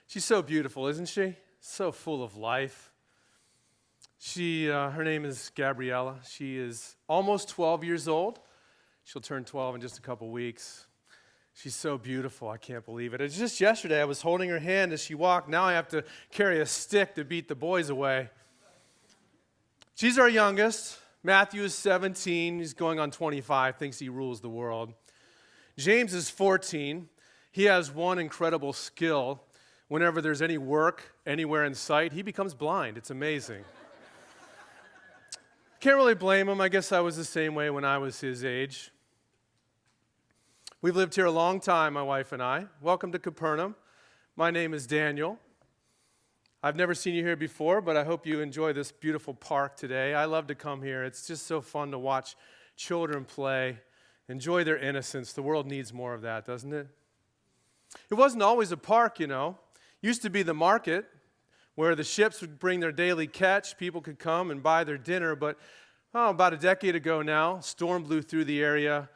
She's so beautiful, isn't she? So full of life. Her name is Gabriella. She is almost 12 years old. She'll turn 12 in just a couple weeks. She's so beautiful, I can't believe it. It's just yesterday I was holding her hand as she walked. Now I have to carry a stick to beat the boys away. She's our youngest. Matthew is 17. He's going on 25, thinks he rules the world. James is 14. He has one incredible skill. Whenever there's any work anywhere in sight, he becomes blind. It's amazing. Can't really blame him. I guess I was the same way when I was his age. We've lived here a long time, my wife and I. Welcome to Capernaum. My name is Daniel. I've never seen you here before, but I hope you enjoy this beautiful park today. I love to come here. It's just so fun to watch children play, enjoy their innocence. The world needs more of that, doesn't it? It wasn't always a park, you know. Used to be the market where the ships would bring their daily catch. People could come and buy their dinner, but about a decade ago now, a storm blew through the area,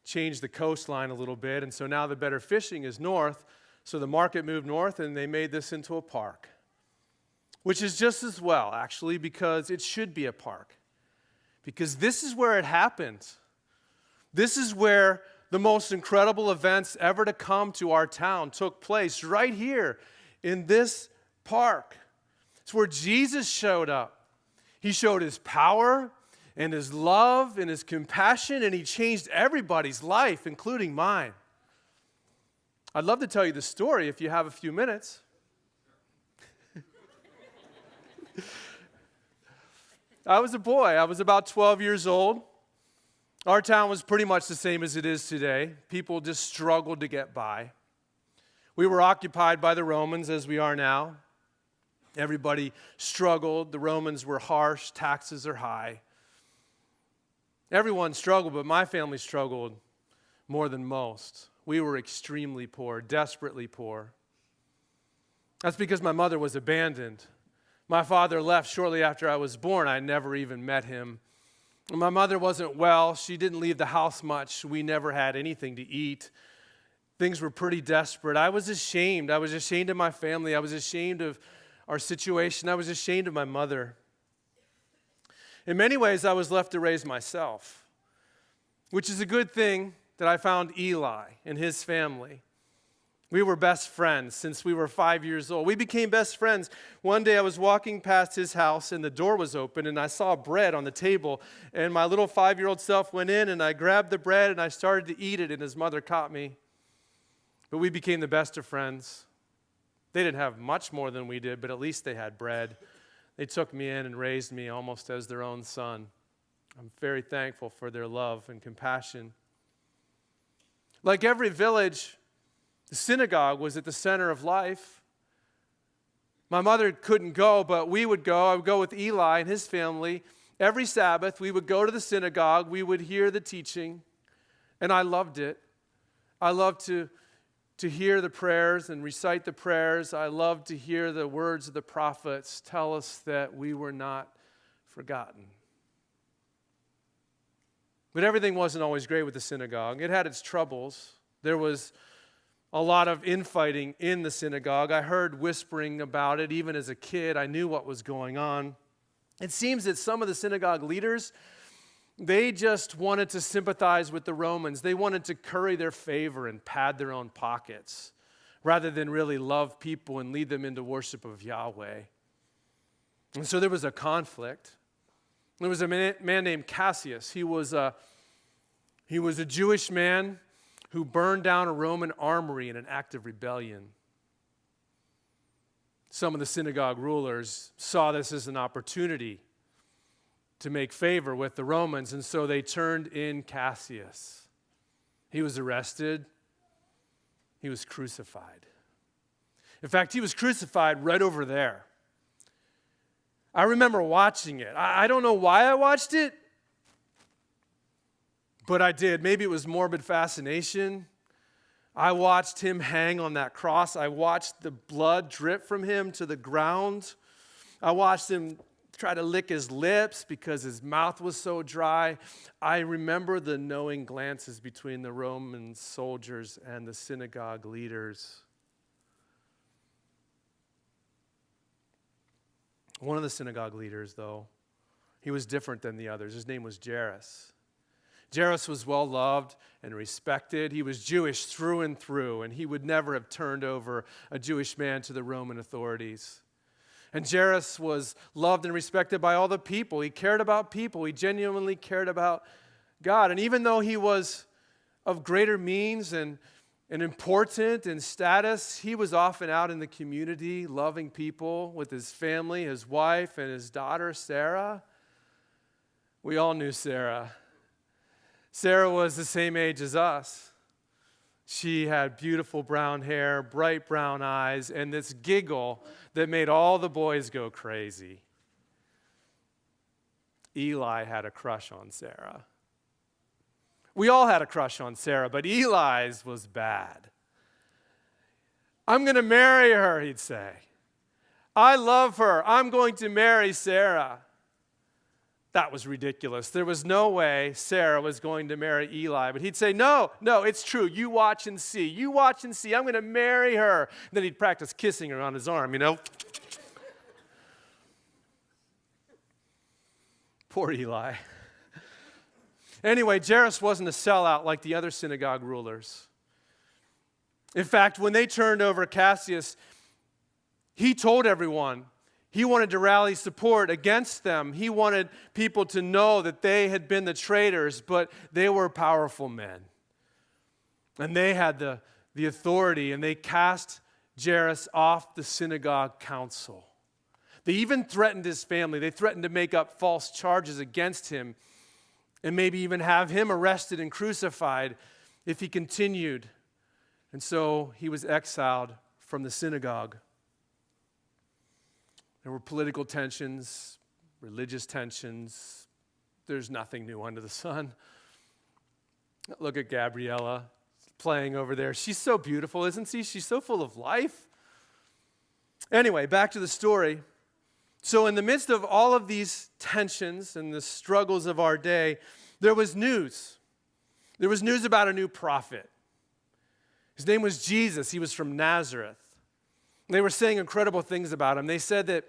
changed the coastline a little bit, and so now the better fishing is north, so the market moved north and they made this into a park, which is just as well, actually, because it should be a park, because this is where it happens. This is where the most incredible events ever to come to our town took place, right here in this park. It's where Jesus showed up. He showed his power and his love and his compassion, and he changed everybody's life, including mine. I'd love to tell you the story if you have a few minutes. I was a boy. I was about 12 years old. Our town was pretty much the same as it is today. People just struggled to get by. We were occupied by the Romans as we are now. Everybody struggled. The Romans were harsh. Taxes are high. Everyone struggled, but my family struggled more than most. We were extremely poor, desperately poor. That's because my mother was abandoned. My father left shortly after I was born. I never even met him. My mother wasn't well. She didn't leave the house much. We never had anything to eat. Things were pretty desperate. I was ashamed. I was ashamed of my family. I was ashamed of our situation. I was ashamed of my mother. In many ways, I was left to raise myself, which is a good thing that I found Eli and his family. We were best friends since we were 5 years old. We became best friends. One day I was walking past his house and the door was open and I saw bread on the table. And my little 5-year-old self went in and I grabbed the bread and I started to eat it and his mother caught me. But we became the best of friends. They didn't have much more than we did, but at least they had bread. They took me in and raised me almost as their own son. I'm very thankful for their love and compassion. Like every village, the synagogue was at the center of life. My mother couldn't go, but we would go. I would go with Eli and his family. Every Sabbath, we would go to the synagogue. We would hear the teaching, and I loved it. I loved to hear the prayers and recite the prayers. I loved to hear the words of the prophets tell us that we were not forgotten. But everything wasn't always great with the synagogue. It had its troubles. There was a lot of infighting in the synagogue. I heard whispering about it. Even as a kid, I knew what was going on. It seems that some of the synagogue leaders, they just wanted to sympathize with the Romans. They wanted to curry their favor and pad their own pockets rather than really love people and lead them into worship of Yahweh. And so there was a conflict. There was a man named Cassius. He was a Jewish man who burned down a Roman armory in an act of rebellion. Some of the synagogue rulers saw this as an opportunity to make favor with the Romans, and so they turned in Cassius. He was arrested. He was crucified. In fact, he was crucified right over there. I remember watching it. I don't know why I watched it, but I did. Maybe it was morbid fascination. I watched him hang on that cross. I watched the blood drip from him to the ground. I watched him try to lick his lips because his mouth was so dry. I remember the knowing glances between the Roman soldiers and the synagogue leaders. One of the synagogue leaders, though, he was different than the others. His name was Jairus. Jairus was well loved and respected. He was Jewish through and through, and he would never have turned over a Jewish man to the Roman authorities. And Jairus was loved and respected by all the people. He cared about people. He genuinely cared about God. And even though he was of greater means and important in status, he was often out in the community loving people with his family, his wife, and his daughter, Sarah. We all knew Sarah. Sarah was the same age as us. She had beautiful brown hair, bright brown eyes, and this giggle that made all the boys go crazy. Eli had a crush on Sarah. We all had a crush on Sarah, but Eli's was bad. I'm going to marry her, he'd say. I love her. I'm going to marry Sarah. That was ridiculous. There was no way Sarah was going to marry Eli. But he'd say, no, it's true. You watch and see. You watch and see. I'm going to marry her. And then he'd practice kissing her on his arm, Poor Eli. Anyway, Jairus wasn't a sellout like the other synagogue rulers. In fact, when they turned over Cassius, he told everyone, he wanted to rally support against them. He wanted people to know that they had been the traitors, but they were powerful men. And they had the authority, and they cast Jairus off the synagogue council. They even threatened his family. They threatened to make up false charges against him and maybe even have him arrested and crucified if he continued. And so he was exiled from the synagogue. There were political tensions, religious tensions. There's nothing new under the sun. Look at Gabriella playing over there. She's so beautiful, isn't she? She's so full of life. Anyway, back to the story. So in the midst of all of these tensions and the struggles of our day, there was news. There was news about a new prophet. His name was Jesus. He was from Nazareth. They were saying incredible things about him. They said that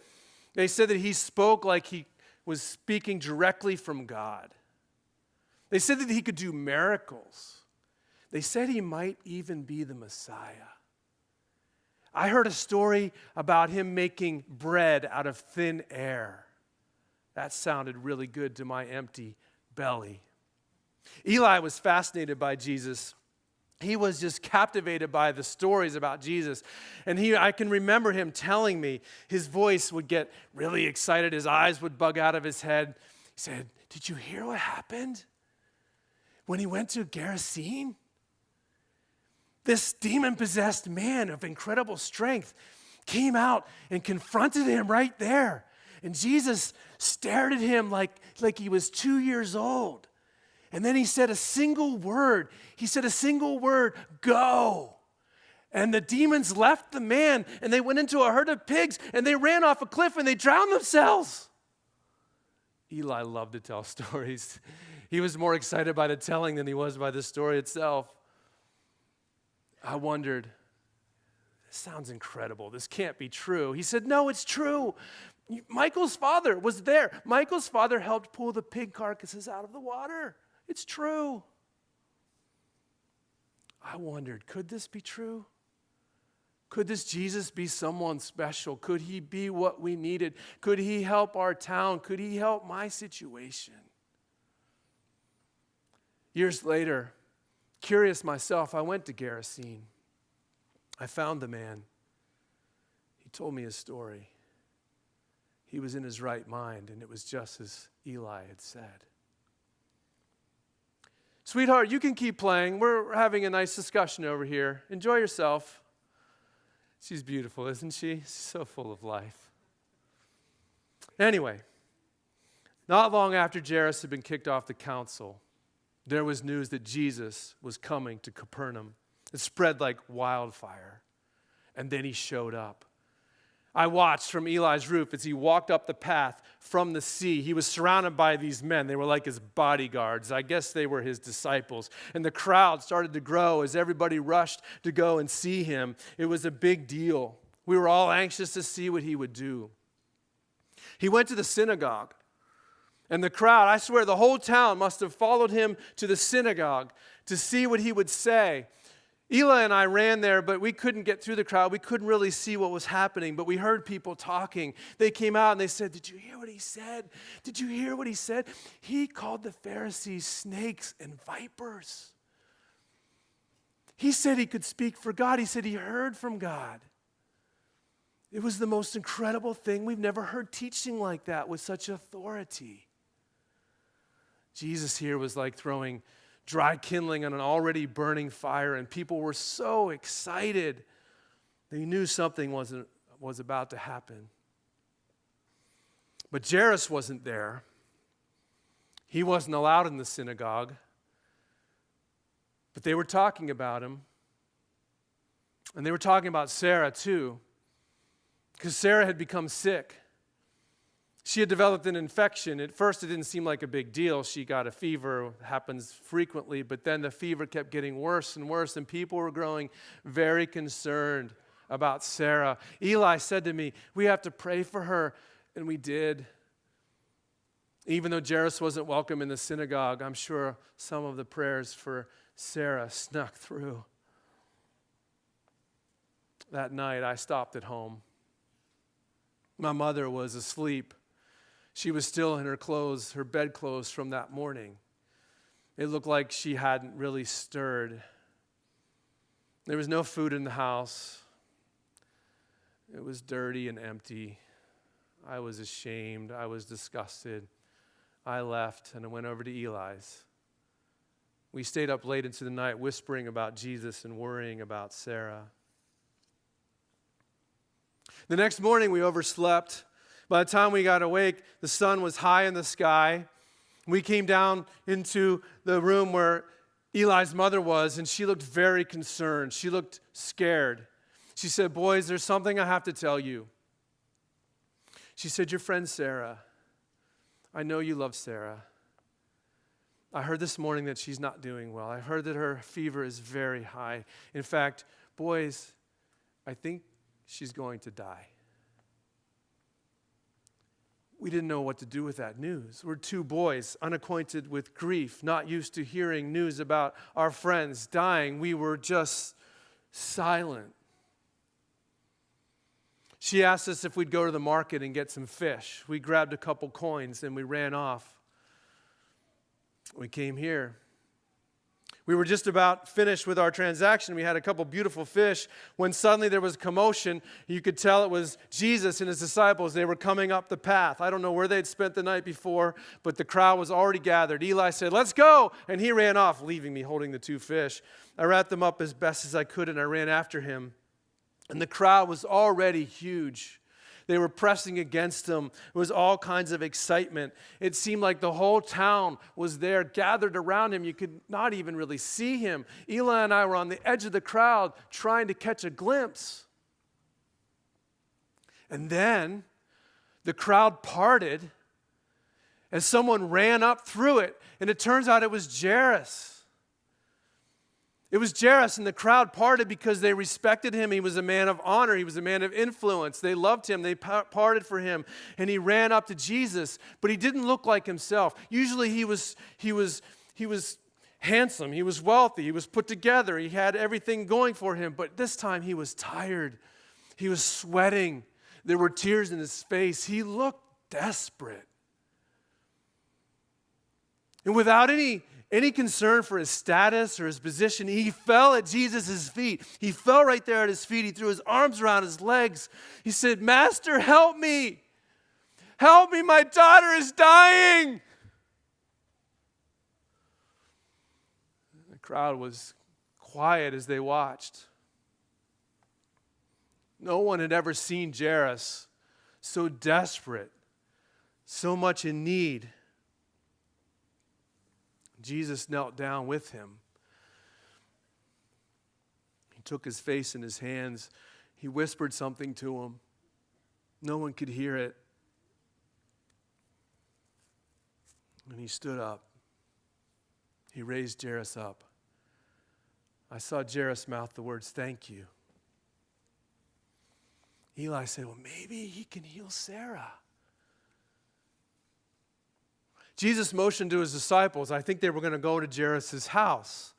he spoke like he was speaking directly from God. They said that he could do miracles. They said he might even be the Messiah. I heard a story about him making bread out of thin air. That sounded really good to my empty belly. Eli was fascinated by Jesus. He was just captivated by the stories about Jesus. And I can remember him telling me, his voice would get really excited. His eyes would bug out of his head. He said, "Did you hear what happened when he went to Gerasene? This demon-possessed man of incredible strength came out and confronted him right there. And Jesus stared at him like he was 2 years old. And then he said a single word. He said a single word, go. And the demons left the man, and they went into a herd of pigs, and they ran off a cliff, and they drowned themselves." Eli loved to tell stories. He was more excited by the telling than he was by the story itself. I wondered, this sounds incredible. This can't be true. He said, no, it's true. Michael's father was there. Michael's father helped pull the pig carcasses out of the water. It's true. I wondered, could this be true? Could this Jesus be someone special? Could he be what we needed? Could he help our town? Could he help my situation? Years later, curious myself, I went to Gerasene. I found the man. He told me his story. He was in his right mind, and it was just as Eli had said. Sweetheart, you can keep playing. We're having a nice discussion over here. Enjoy yourself. She's beautiful, isn't she? She's so full of life. Anyway, not long after Jairus had been kicked off the council, there was news that Jesus was coming to Capernaum. It spread like wildfire. And then he showed up. I watched from Eli's roof as he walked up the path from the sea. He was surrounded by these men. They were like his bodyguards. I guess they were his disciples. And the crowd started to grow as everybody rushed to go and see him. It was a big deal. We were all anxious to see what he would do. He went to the synagogue. And the crowd, I swear the whole town must have followed him to the synagogue to see what he would say. Eli and I ran there, but we couldn't get through the crowd. We couldn't really see what was happening, but we heard people talking. They came out and they said, "Did you hear what he said? Did you hear what he said? He called the Pharisees snakes and vipers. He said he could speak for God. He said he heard from God." It was the most incredible thing. We've never heard teaching like that with such authority. Jesus here was like throwing dry kindling on an already burning fire, and people were so excited. They knew something was about to happen. But Jairus wasn't there. He wasn't allowed in the synagogue. But they were talking about him. And they were talking about Sarah too, because Sarah had become sick. She had developed an infection. At first, it didn't seem like a big deal. She got a fever, it happens frequently, but then the fever kept getting worse and worse, and people were growing very concerned about Sarah. Eli said to me, "We have to pray for her," and we did. Even though Jairus wasn't welcome in the synagogue, I'm sure some of the prayers for Sarah snuck through. That night, I stopped at home. My mother was asleep. She was still in her clothes, her bedclothes from that morning. It looked like she hadn't really stirred. There was no food in the house. It was dirty and empty. I was ashamed. I was disgusted. I left and I went over to Eli's. We stayed up late into the night whispering about Jesus and worrying about Sarah. The next morning we overslept. By the time we got awake, the sun was high in the sky. We came down into the room where Eli's mother was, and she looked very concerned. She looked scared. She said, "Boys, there's something I have to tell you." She said, "Your friend Sarah, I know you love Sarah. I heard this morning that she's not doing well. I heard that her fever is very high. In fact, boys, I think she's going to die." We didn't know what to do with that news. We're two boys, unacquainted with grief, not used to hearing news about our friends dying. We were just silent. She asked us if we'd go to the market and get some fish. We grabbed a couple coins and we ran off. We came here. We were just about finished with our transaction. We had a couple beautiful fish when suddenly there was commotion. You could tell it was Jesus and his disciples. They were coming up the path. I don't know where they'd spent the night before, but the crowd was already gathered. Eli said, "Let's go!" And he ran off, leaving me holding the two fish. I wrapped them up as best as I could, and I ran after him. And the crowd was already huge. They were pressing against him. It was all kinds of excitement. It seemed like the whole town was there, gathered around him. You could not even really see him. Eli and I were on the edge of the crowd trying to catch a glimpse. And then the crowd parted as someone ran up through it. And it turns out it was Jairus. It was Jairus, and the crowd parted because they respected him. He was a man of honor. He was a man of influence. They loved him. They parted for him, and he ran up to Jesus, but he didn't look like himself. Usually he was handsome. He was wealthy. He was put together. He had everything going for him, but this time he was tired. He was sweating. There were tears in his face. He looked desperate. And without any concern for his status or his position, he fell at Jesus' feet. He fell right there at his feet. He threw his arms around his legs. He said, "Master, help me. Help me, my daughter is dying." The crowd was quiet as they watched. No one had ever seen Jairus so desperate, so much in need. Jesus knelt down with him. He took his face in his hands. He whispered something to him. No one could hear it. And he stood up. He raised Jairus up. I saw Jairus mouth the words, "Thank you." Eli said, "Well, maybe he can heal Sarah." Jesus motioned to his disciples. I think they were going to go to Jairus' house,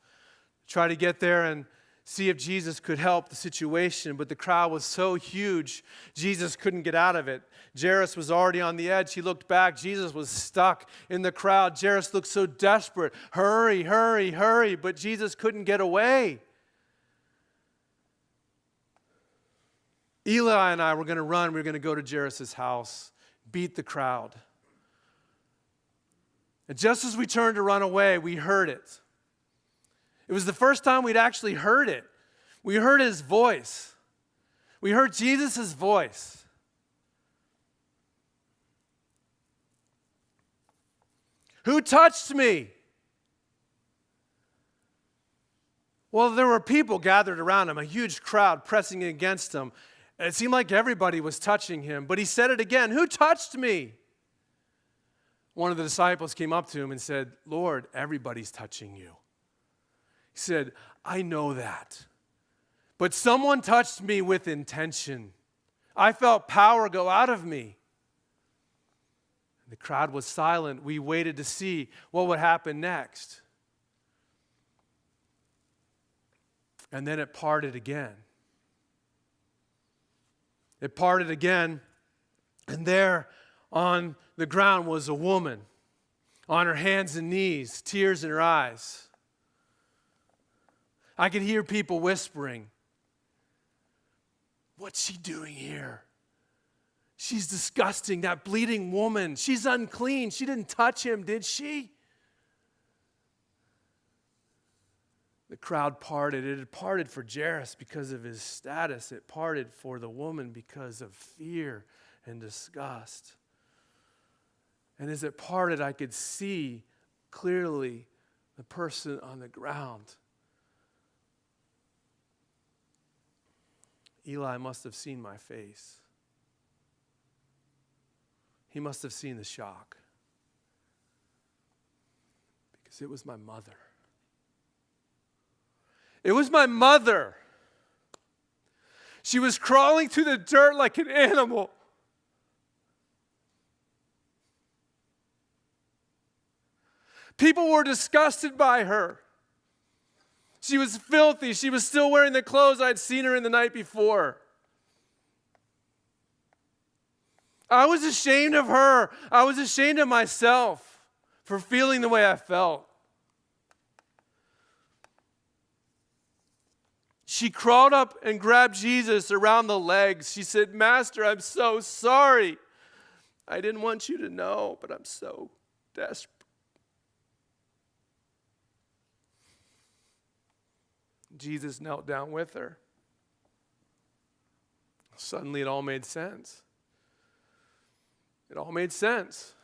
try to get there and see if Jesus could help the situation. But the crowd was so huge, Jesus couldn't get out of it. Jairus was already on the edge. He looked back. Jesus was stuck in the crowd. Jairus looked so desperate. Hurry, hurry, hurry. But Jesus couldn't get away. Eli and I were going to run. We were going to go to Jairus' house, beat the crowd. And just as we turned to run away, we heard it. It was the first time we'd actually heard it. We heard his voice. We heard Jesus' voice. Who touched me? Well, there were people gathered around him, a huge crowd pressing against him. It seemed like everybody was touching him, but he said it again, who touched me? One of the disciples came up to him and said, Lord, everybody's touching you. He said, I know that, but someone touched me with intention. I felt power go out of me. The crowd was silent. We waited to see what would happen next. And then it parted again. It parted again, and there on the ground was a woman on her hands and knees, tears in her eyes. I could hear people whispering, what's she doing here? She's disgusting, that bleeding woman. She's unclean. She didn't touch him, did she? The crowd parted. It had parted for Jairus because of his status. It parted for the woman because of fear and disgust. And as it parted, I could see clearly the person on the ground. Eli must have seen my face. He must have seen the shock. Because it was my mother. It was my mother. She was crawling through the dirt like an animal. People were disgusted by her. She was filthy. She was still wearing the clothes I'd seen her in the night before. I was ashamed of her. I was ashamed of myself for feeling the way I felt. She crawled up and grabbed Jesus around the legs. She said, Master, I'm so sorry. I didn't want you to know, but I'm so desperate. Jesus knelt down with her. Suddenly it all made sense. It all made sense.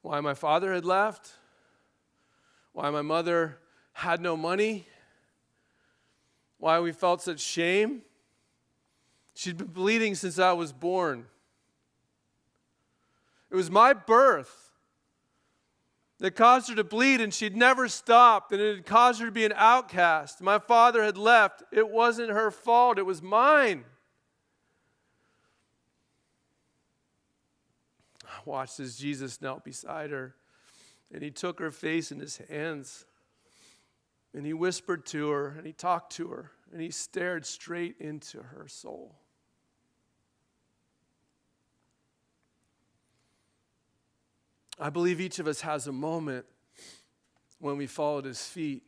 Why my father had left, why my mother had no money, why we felt such shame. She'd been bleeding since I was born. It was my birth that caused her to bleed, and she'd never stopped, and it had caused her to be an outcast. My father had left. It wasn't her fault. It was mine. I watched as Jesus knelt beside her, and he took her face in his hands, and he whispered to her, and he talked to her, and he stared straight into her soul. I believe each of us has a moment when we fall at his feet.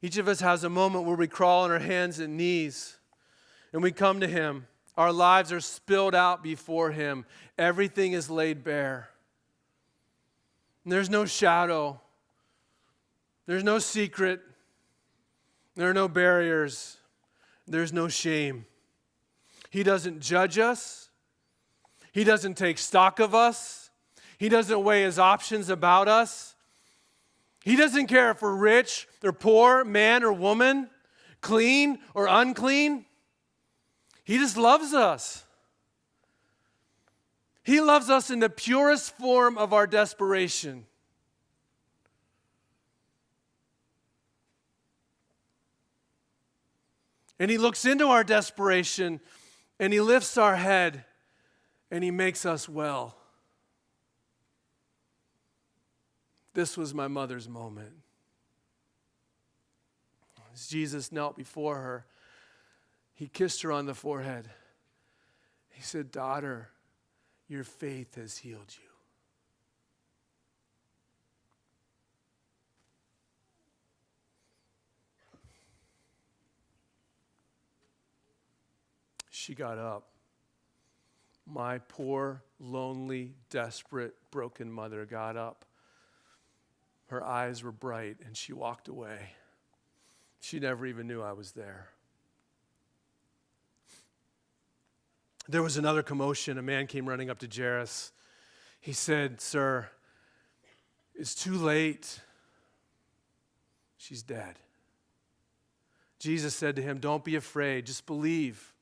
Each of us has a moment where we crawl on our hands and knees and we come to him. Our lives are spilled out before him. Everything is laid bare. And there's no shadow. There's no secret. There are no barriers. There's no shame. He doesn't judge us. He doesn't take stock of us. He doesn't weigh his options about us. He doesn't care if we're rich or poor, man or woman, clean or unclean. He just loves us. He loves us in the purest form of our desperation. And he looks into our desperation and he lifts our head and he makes us well. This was my mother's moment. As Jesus knelt before her, he kissed her on the forehead. He said, "Daughter, your faith has healed you." She got up. My poor, lonely, desperate, broken mother got up. Her eyes were bright, and she walked away. She never even knew I was there. There was another commotion. A man came running up to Jairus. He said, "Sir, it's too late. She's dead." Jesus said to him, "Don't be afraid, just believe."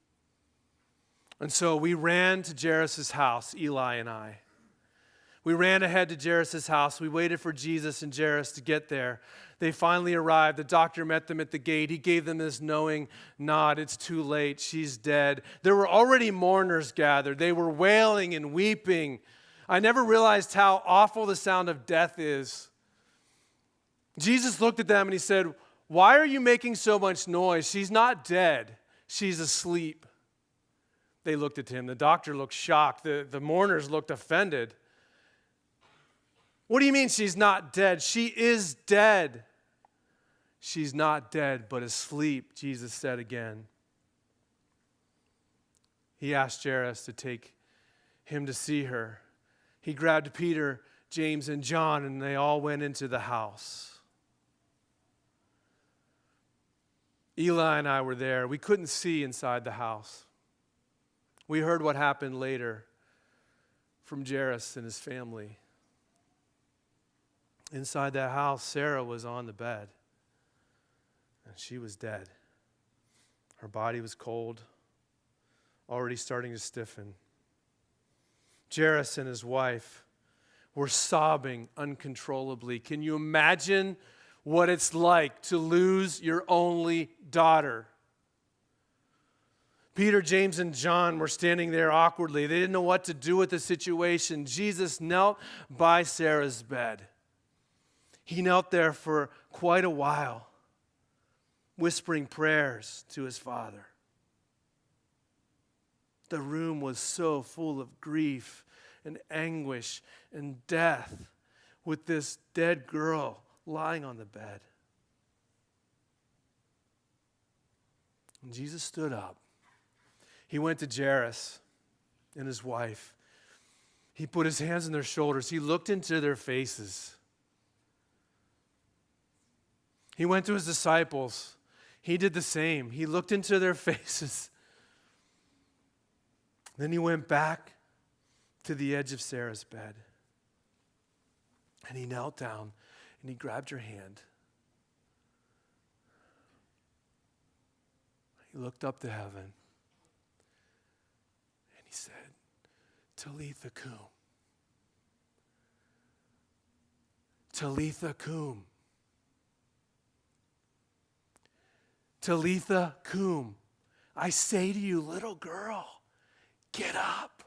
And so we ran to Jairus' house, Eli and I. We ran ahead to Jairus' house. We waited for Jesus and Jairus to get there. They finally arrived. The doctor met them at the gate. He gave them this knowing nod. It's too late. She's dead. There were already mourners gathered. They were wailing and weeping. I never realized how awful the sound of death is. Jesus looked at them and he said, "Why are you making so much noise? She's not dead. She's asleep." They looked at him. The doctor looked shocked. The mourners looked offended. "What do you mean she's not dead? She is dead." "She's not dead, but asleep," Jesus said again. He asked Jairus to take him to see her. He grabbed Peter, James, and John, and they all went into the house. Eli and I were there. We couldn't see inside the house. We heard what happened later from Jairus and his family. Inside that house, Sarah was on the bed, and she was dead. Her body was cold, already starting to stiffen. Jairus and his wife were sobbing uncontrollably. Can you imagine what it's like to lose your only daughter? Peter, James, and John were standing there awkwardly. They didn't know what to do with the situation. Jesus knelt by Sarah's bed. He knelt there for quite a while, whispering prayers to his Father. The room was so full of grief and anguish and death with this dead girl lying on the bed. And Jesus stood up. He went to Jairus and his wife. He put his hands on their shoulders. He looked into their faces. He went to his disciples. He did the same. He looked into their faces. Then he went back to the edge of Sarah's bed. And he knelt down and he grabbed her hand. He looked up to heaven. He said, "Talitha cum. Talitha cum. Talitha cum. I say to you, little girl, get up."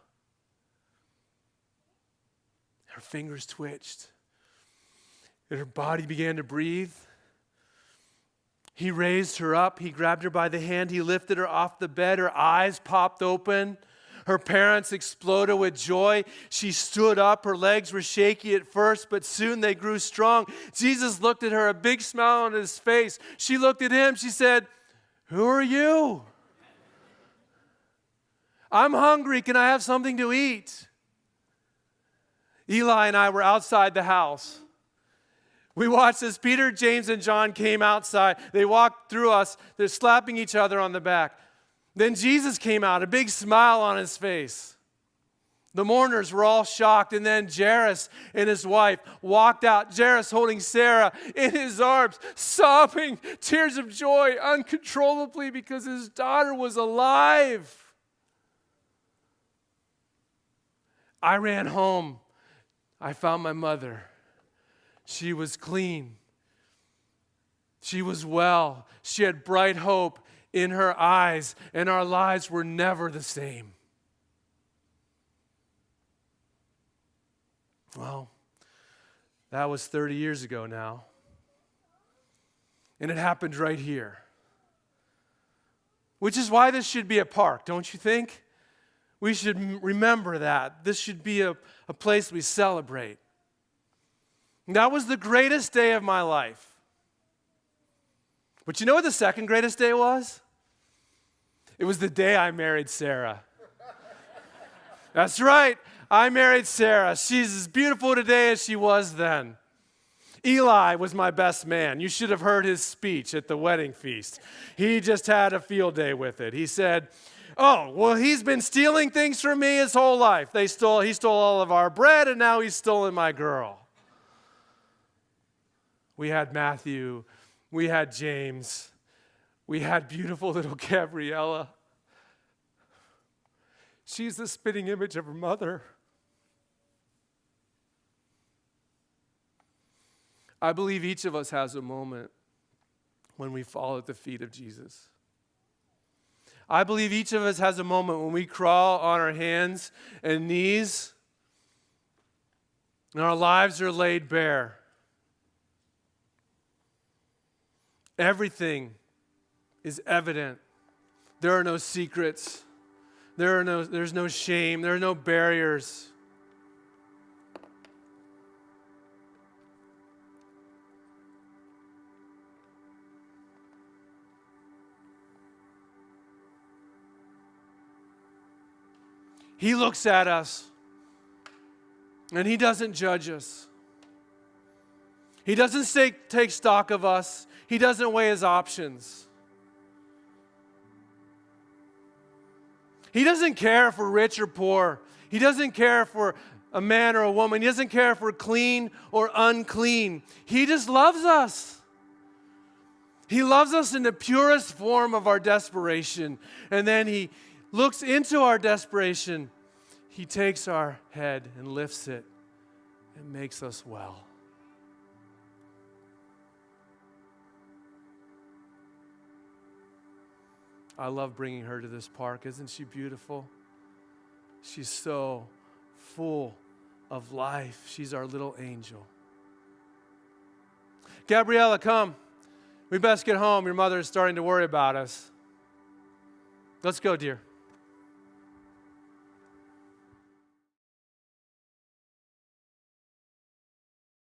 Her fingers twitched, and her body began to breathe. He raised her up. He grabbed her by the hand. He lifted her off the bed. Her eyes popped open. Her parents exploded with joy. She stood up. Her legs were shaky at first, but soon they grew strong. Jesus looked at her, a big smile on his face. She looked at him. She said, "Who are you?" "I'm hungry. Can I have something to eat?" Eli and I were outside the house. We watched as Peter, James, and John came outside. They walked through us. They're slapping each other on the back. Then Jesus came out, a big smile on his face. The mourners were all shocked. And then Jairus and his wife walked out, Jairus holding Sarah in his arms, sobbing tears of joy uncontrollably because his daughter was alive. I ran home. I found my mother. She was clean. She was well. She had bright hope in her eyes, and our lives were never the same. Well, That was 30 years ago now. And it happened right here. Which is why this should be a park, don't you think? We should remember that. This should be a place we celebrate. And that was the greatest day of my life. But you know what the second greatest day was? It was the day I married Sarah. That's right. I married Sarah. She's as beautiful today as she was then. Eli was my best man. You should have heard his speech at the wedding feast. He just had a field day with it. He said, "Oh, well, he's been stealing things from me his whole life. He stole all of our bread, and now he's stolen my girl." We had Matthew. We had James. We had beautiful little Gabriella. She's the spitting image of her mother. I believe each of us has a moment when we fall at the feet of Jesus. I believe each of us has a moment when we crawl on our hands and knees and our lives are laid bare. Everything is evident. There are no secrets. There's no shame. There are no barriers. He looks at us, and he doesn't judge us. He doesn't take stock of us. He doesn't weigh his options. He doesn't care if we're rich or poor. He doesn't care if we're a man or a woman. He doesn't care if we're clean or unclean. He just loves us. He loves us in the purest form of our desperation. And then he looks into our desperation. He takes our head and lifts it and makes us well. I love bringing her to this park. Isn't she beautiful? She's so full of life. She's our little angel. Gabriella, come. We best get home. Your mother is starting to worry about us. Let's go, dear.